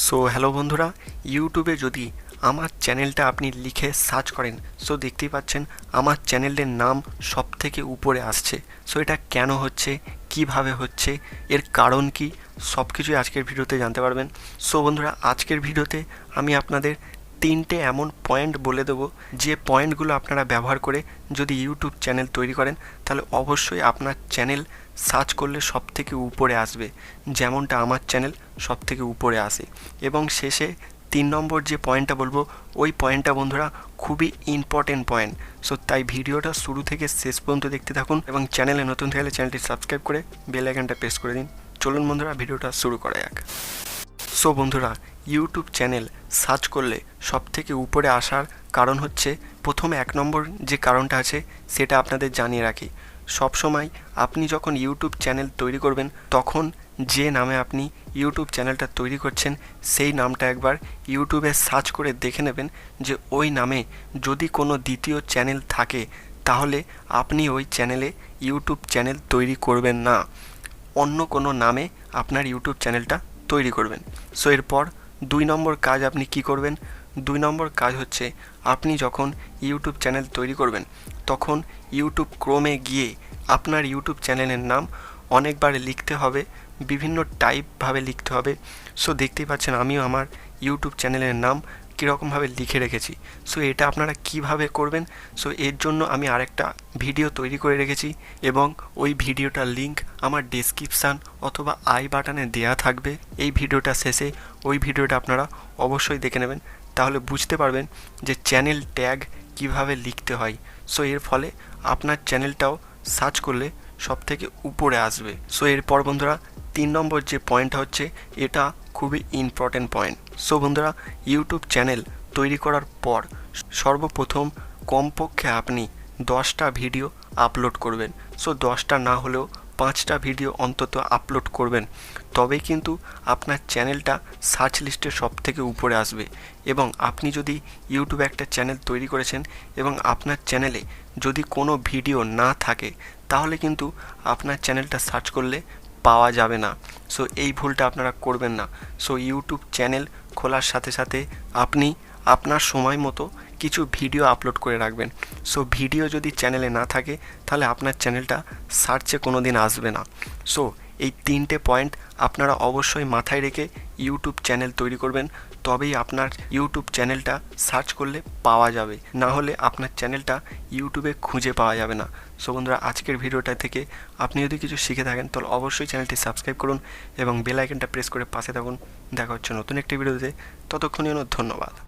So hello বন্ধুরা, ইউটিউবে যদি আমার চ্যানেলটা আপনি লিখে সার্চ করেন, সো দেখতেই পাচ্ছেন আমার চ্যানেলের নাম সব থেকে উপরে আসছে। সো এটা কেন হচ্ছে, কিভাবে হচ্ছে, এর কারণ কি, সব কিছুই আজকের ভিডিওতে জানতে পারবেন। সো বন্ধুরা, আজকের ভিডিওতে আমি আপনাদের তিনটে এমন পয়েন্ট বলে দেবো, যে পয়েন্টগুলো আপনারা ব্যবহার করে যদি ইউটিউব চ্যানেল তৈরি করেন, তাহলে অবশ্যই আপনার চ্যানেল সার্চ করলে সব থেকে উপরে আসবে, যেমনটা আমার চ্যানেল সব থেকে উপরে আসে। এবং শেষে 3 নম্বর যে পয়েন্টটা বলবো, ওই পয়েন্টটা বন্ধুরা খুবই ইম্পর্টেন্ট পয়েন্ট। সো তাই ভিডিওটা শুরু থেকে শেষ পর্যন্ত দেখতে থাকুন, এবং চ্যানেলে নতুন থাকলে চ্যানেলটি সাবস্ক্রাইব করে বেল আইকনটা প্রেস করে দিন। চলুন বন্ধুরা, ভিডিওটা শুরু করা যাক। সো বন্ধুরা, ইউটিউব চ্যানেল সার্চ করলে সব থেকে উপরে আসার কারণ হচ্ছে, প্রথমে 1 নম্বর যে কারণটা আছে সেটা আপনাদের জানিয়ে রাখি। সবসময় আপনি যখন ইউটিউব চ্যানেল তৈরি করবেন, তখন যে নামে আপনি ইউটিউব চ্যানেলটা তৈরি করছেন সেই নামটা একবার ইউটিউবে সার্চ করে দেখে নেবেন, যে ওই নামে যদি কোনো দ্বিতীয় চ্যানেল থাকে, তাহলে আপনি ওই চ্যানেলে ইউটিউব চ্যানেল তৈরি করবেন না, অন্য কোনো নামে আপনার ইউটিউব চ্যানেলটা তৈরি করবেন। সো এরপর 2 নম্বর কাজ আপনি কি করবেন? 2 নম্বর কাজ হচ্ছে, আপনি যখন ইউটিউব চ্যানেল তৈরি করবেন, তখন ইউটিউব ক্রোমে গিয়ে আপনার ইউটিউব চ্যানেলের নাম অনেকবার লিখতে হবে, বিভিন্ন টাইপভাবে লিখতে হবে। সো দেখতেই পাচ্ছেন আমিও আমার ইউটিউব চ্যানেলের নাম কীরকমভাবে লিখে রেখেছি। সো এটা আপনারা কিভাবে করবেন, সো এর জন্য আমি আরেকটা ভিডিও তৈরি করে রেখেছি, এবং ওই ভিডিওটার লিঙ্ক আমার ডেসক্রিপশান অথবা আই বাটনে দেওয়া থাকবে। এই ভিডিওটা শেষে ওই ভিডিওটা আপনারা অবশ্যই দেখে নেবেন, তাহলে বুঝতে পারবেন যে চ্যানেল ট্যাগ কিভাবে লিখতে হয়। সো এর ফলে আপনার চ্যানেলটাও সার্চ করলে সব থেকে উপরে আসবে। সো এরপর বন্ধুরা, 3 নম্বর যে পয়েন্টটা হচ্ছে, এটা খুবই ইম্পর্টেন্ট পয়েন্ট। সো বন্ধুরা, ইউটিউব চ্যানেল তৈরি করার পর সর্বপ্রথম কমপক্ষে আপনি 10টা ভিডিও আপলোড করবেন। সো 10টা না হলেও 5টা ভিডিও অন্তত আপলোড করবেন, তবেই কিন্তু আপনার চ্যানেলটা সার্চ লিস্টে সব থেকে উপরে আসবে। এবং আপনি যদি ইউটিউবে একটা চ্যানেল তৈরি করেছেন এবং আপনার চ্যানেলে যদি কোনো ভিডিও না থাকে, তাহলে কিন্তু আপনার চ্যানেলটা সার্চ করলে পাওয়া যাবে না। সো এই ভুলটা আপনারা করবেন না। সো ইউটিউব চ্যানেল খোলার সাথে সাথে আপনি আপনার সময় মতো কিছু ভিডিও আপলোড করে রাখবেন। সো ভিডিও যদি চ্যানেলে না থাকে, তাহলে আপনার চ্যানেলটা সার্চে কোনো দিন আসবে না। সো এই 3টে পয়েন্ট আপনারা অবশ্যই মাথায় রেখে ইউটিউব চ্যানেল তৈরি করবেন, তবেই আপনার ইউটিউব চ্যানেলটা সার্চ করলে পাওয়া যাবে, না হলে আপনার চ্যানেলটা ইউটিউবে খুঁজে পাওয়া যাবে না। সো বন্ধুরা, আজকের ভিডিওটা থেকে আপনি যদি কিছু শিখে থাকেন, তাহলে অবশ্যই চ্যানেলটি সাবস্ক্রাইব করুন এবং বেল আইকনটা প্রেস করে পাশে থাকুন। দেখা হচ্ছে নতুন একটি ভিডিওতে, ততক্ষণের জন্য ধন্যবাদ।